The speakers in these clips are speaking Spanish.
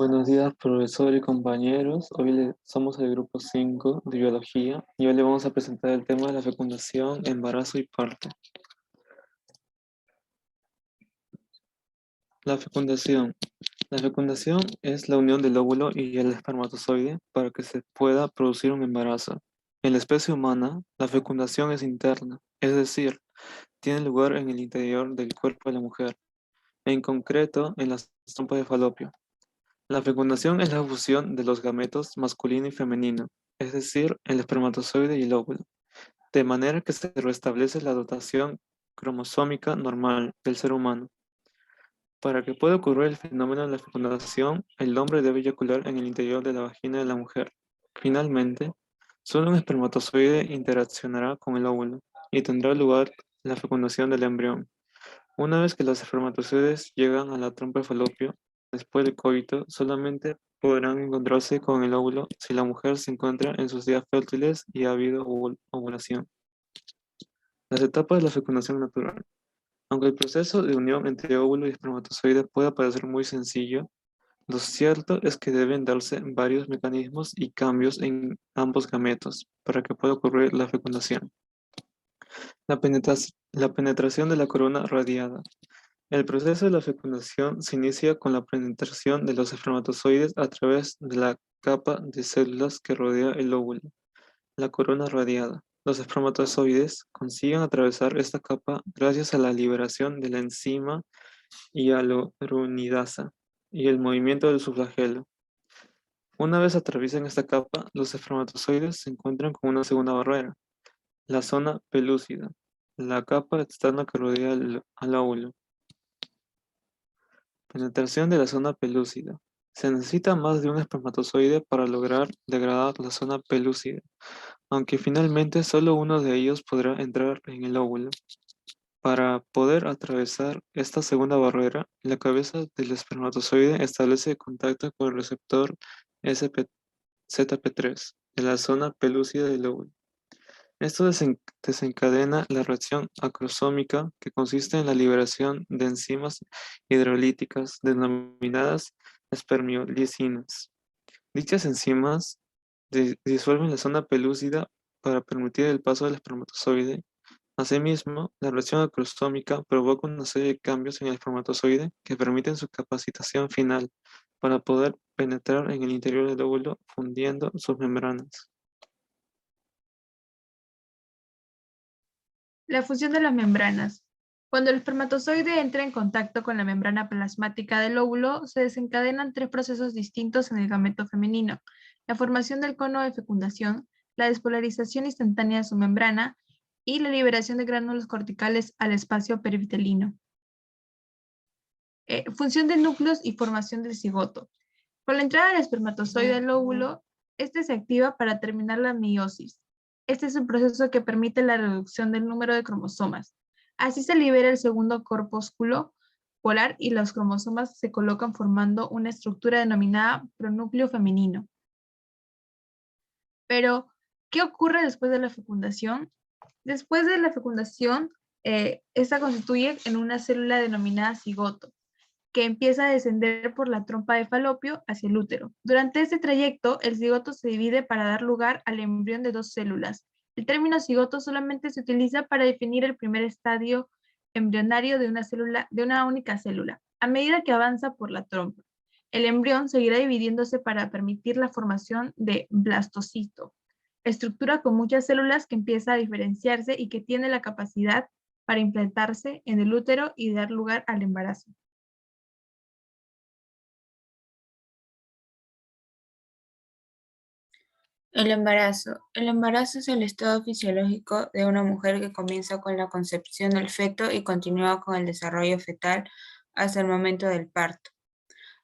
Buenos días, profesor y compañeros. Somos el grupo 5 de biología y hoy le vamos a presentar el tema de la fecundación, embarazo y parto. La fecundación. La fecundación es la unión del óvulo y el espermatozoide para que se pueda producir un embarazo. En la especie humana, la fecundación es interna, es decir, tiene lugar en el interior del cuerpo de la mujer, en concreto en las trompas de falopio. La fecundación es la fusión de los gametos masculino y femenino, es decir, el espermatozoide y el óvulo, de manera que se restablece la dotación cromosómica normal del ser humano. Para que pueda ocurrir el fenómeno de la fecundación, el hombre debe eyacular en el interior de la vagina de la mujer. Finalmente, solo un espermatozoide interaccionará con el óvulo y tendrá lugar la fecundación del embrión. Una vez que los espermatozoides llegan a la trompa de falopio, después del coito, solamente podrán encontrarse con el óvulo si la mujer se encuentra en sus días fértiles y ha habido ovulación. Las etapas de la fecundación natural. Aunque el proceso de unión entre óvulo y espermatozoide pueda parecer muy sencillo, lo cierto es que deben darse varios mecanismos y cambios en ambos gametos para que pueda ocurrir la fecundación. La penetración de la corona radiada. El proceso de la fecundación se inicia con la penetración de los espermatozoides a través de la capa de células que rodea el óvulo, la corona radiada. Los espermatozoides consiguen atravesar esta capa gracias a la liberación de la enzima hialuronidasa y el movimiento de su flagelo. Una vez atraviesan esta capa, los espermatozoides se encuentran con una segunda barrera, la zona pelúcida, la capa externa que rodea al óvulo. Penetración de la zona pelúcida. Se necesita más de un espermatozoide para lograr degradar la zona pelúcida, aunque finalmente solo uno de ellos podrá entrar en el óvulo. Para poder atravesar esta segunda barrera, la cabeza del espermatozoide establece contacto con el receptor ZP3 de la zona pelúcida del óvulo. Esto desencadena la reacción acrosómica que consiste en la liberación de enzimas hidrolíticas denominadas espermiolicinas. Dichas enzimas disuelven la zona pelúcida para permitir el paso del espermatozoide. Asimismo, la reacción acrosómica provoca una serie de cambios en el espermatozoide que permiten su capacitación final para poder penetrar en el interior del óvulo fundiendo sus membranas. La fusión de las membranas. Cuando el espermatozoide entra en contacto con la membrana plasmática del óvulo, se desencadenan tres procesos distintos en el gameto femenino: la formación del cono de fecundación, la despolarización instantánea de su membrana y la liberación de gránulos corticales al espacio perivitelino. Función de núcleos y formación del cigoto. Con la entrada del espermatozoide al óvulo, este se activa para terminar la meiosis. Este es un proceso que permite la reducción del número de cromosomas. Así se libera el segundo corpúsculo polar y los cromosomas se colocan formando una estructura denominada pronúcleo femenino. Pero, ¿qué ocurre después de la fecundación? Después de la fecundación, esta constituye en una célula denominada cigoto, que empieza a descender por la trompa de falopio hacia el útero. Durante este trayecto, el cigoto se divide para dar lugar al embrión de dos células. El término cigoto solamente se utiliza para definir el primer estadio embrionario de una célula, de una única célula. A medida que avanza por la trompa, el embrión seguirá dividiéndose para permitir la formación de blastocito, estructura con muchas células que empieza a diferenciarse y que tiene la capacidad para implantarse en el útero y dar lugar al embarazo. El embarazo. El embarazo es el estado fisiológico de una mujer que comienza con la concepción del feto y continúa con el desarrollo fetal hasta el momento del parto.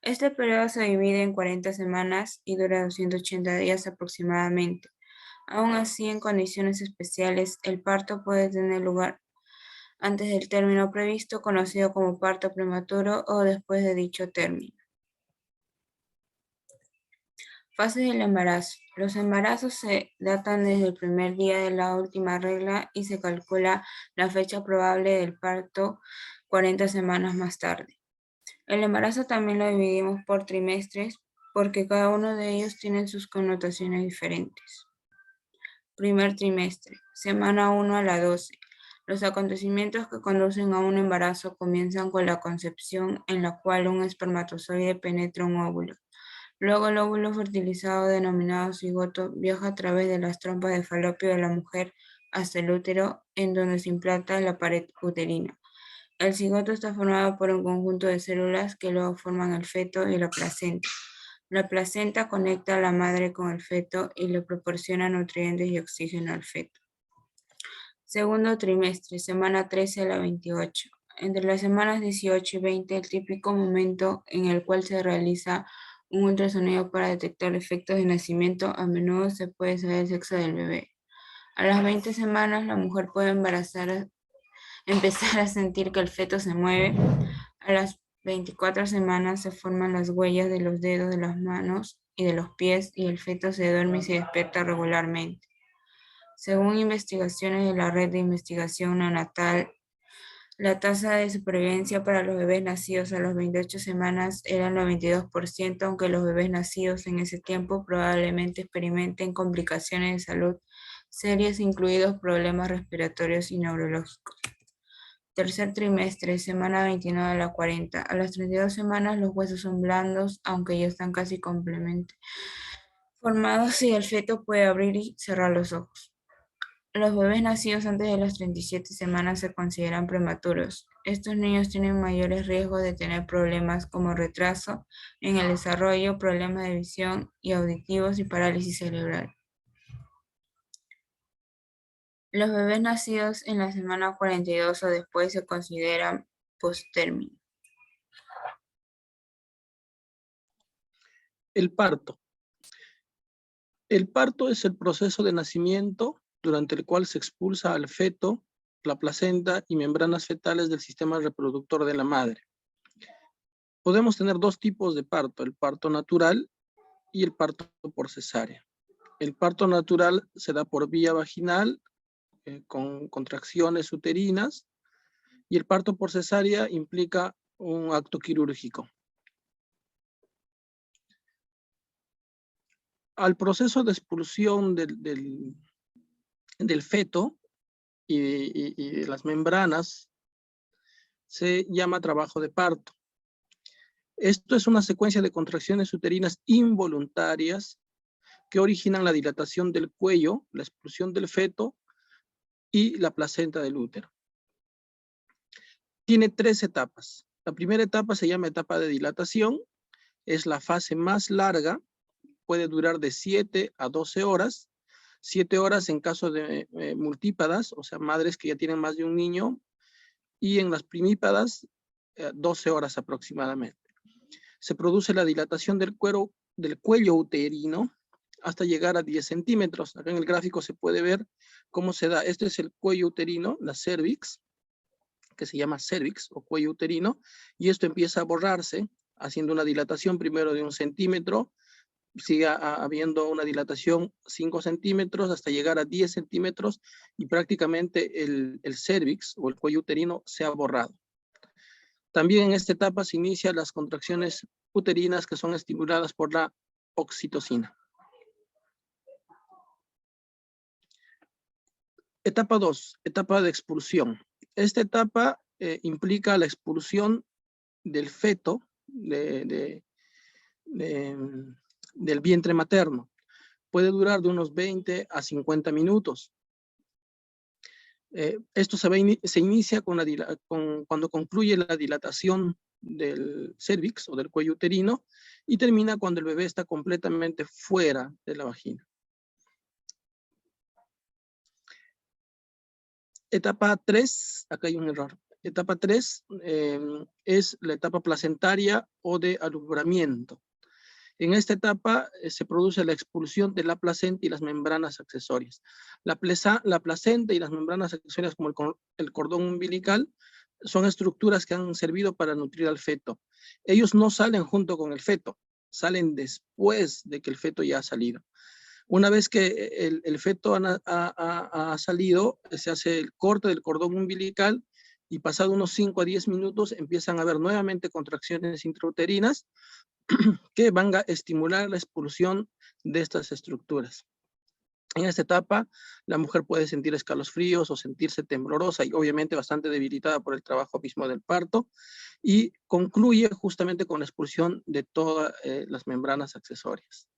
Este periodo se divide en 40 semanas y dura 280 días aproximadamente. Aún así, en condiciones especiales, el parto puede tener lugar antes del término previsto, conocido como parto prematuro, o después de dicho término. Fases del embarazo. Los embarazos se datan desde el primer día de la última regla y se calcula la fecha probable del parto 40 semanas más tarde. El embarazo también lo dividimos por trimestres, porque cada uno de ellos tiene sus connotaciones diferentes. Primer trimestre, semana 1 a la 12. Los acontecimientos que conducen a un embarazo comienzan con la concepción, en la cual un espermatozoide penetra un óvulo. Luego el óvulo fertilizado, denominado cigoto, viaja a través de las trompas de falopio de la mujer hasta el útero, en donde se implanta la pared uterina. El cigoto está formado por un conjunto de células que luego forman el feto y la placenta. La placenta conecta a la madre con el feto y le proporciona nutrientes y oxígeno al feto. Segundo trimestre, semana 13 a la 28. Entre las semanas 18 y 20, el típico momento en el cual se realiza un ultrasonido para detectar efectos de nacimiento, a menudo se puede saber el sexo del bebé. A las 20 semanas, la mujer puede empezar a sentir que el feto se mueve. A las 24 semanas se forman las huellas de los dedos de las manos y de los pies y el feto se duerme y se despierta regularmente. Según investigaciones de la Red de Investigación Neonatal, la tasa de supervivencia para los bebés nacidos a las 28 semanas era el 92%, aunque los bebés nacidos en ese tiempo probablemente experimenten complicaciones de salud serias, incluidos problemas respiratorios y neurológicos. Tercer trimestre, semana 29 a la 40. A las 32 semanas los huesos son blandos, aunque ya están casi completamente formados y el feto puede abrir y cerrar los ojos. Los bebés nacidos antes de las 37 semanas se consideran prematuros. Estos niños tienen mayores riesgos de tener problemas como retraso en el desarrollo, problemas de visión y auditivos y parálisis cerebral. Los bebés nacidos en la semana 42 o después se consideran posttérmino. El parto. El parto es el proceso de nacimiento durante el cual se expulsa al feto, la placenta y membranas fetales del sistema reproductor de la madre. Podemos tener dos tipos de parto, el parto natural y el parto por cesárea. El parto natural se da por vía vaginal, con contracciones uterinas, y el parto por cesárea implica un acto quirúrgico. Al proceso de expulsión del feto y de las membranas se llama trabajo de parto. Esto es una secuencia de contracciones uterinas involuntarias que originan la dilatación del cuello, la expulsión del feto y la placenta del útero. Tiene 3 etapas. La primera etapa se llama etapa de dilatación, es la fase más larga, puede durar de 7 a 12 horas, 7 horas en caso de multípadas, o sea, madres que ya tienen más de un niño, y en las primípadas, 12 horas aproximadamente. Se produce la dilatación del cuello uterino hasta llegar a 10 centímetros. Acá en el gráfico se puede ver cómo se da. Este es el cuello uterino, la cervix, que se llama cervix o cuello uterino, y esto empieza a borrarse, haciendo una dilatación primero de 1 centímetro, sigue habiendo una dilatación 5 centímetros hasta llegar a 10 centímetros y prácticamente el cervix o el cuello uterino se ha borrado. También en esta etapa se inician las contracciones uterinas que son estimuladas por la oxitocina. Etapa 2, etapa de expulsión. Esta etapa implica la expulsión del feto del vientre materno. Puede durar de unos 20 a 50 minutos. Esto se inicia cuando concluye la dilatación del cervix o del cuello uterino y termina cuando el bebé está completamente fuera de la vagina. Etapa 3, acá hay un error. Etapa 3 es la etapa placentaria o de alumbramiento. En esta etapa se produce la expulsión de la placenta y las membranas accesorias. La placenta y las membranas accesorias, como el cordón umbilical, son estructuras que han servido para nutrir al feto. Ellos no salen junto con el feto, salen después de que el feto ya ha salido. Una vez que el feto ha salido, se hace el corte del cordón umbilical y pasado unos 5 a 10 minutos empiezan a haber nuevamente contracciones intrauterinas que van a estimular la expulsión de estas estructuras. En esta etapa, la mujer puede sentir escalofríos o sentirse temblorosa y obviamente bastante debilitada por el trabajo mismo del parto, y concluye justamente con la expulsión de todas las membranas accesorias.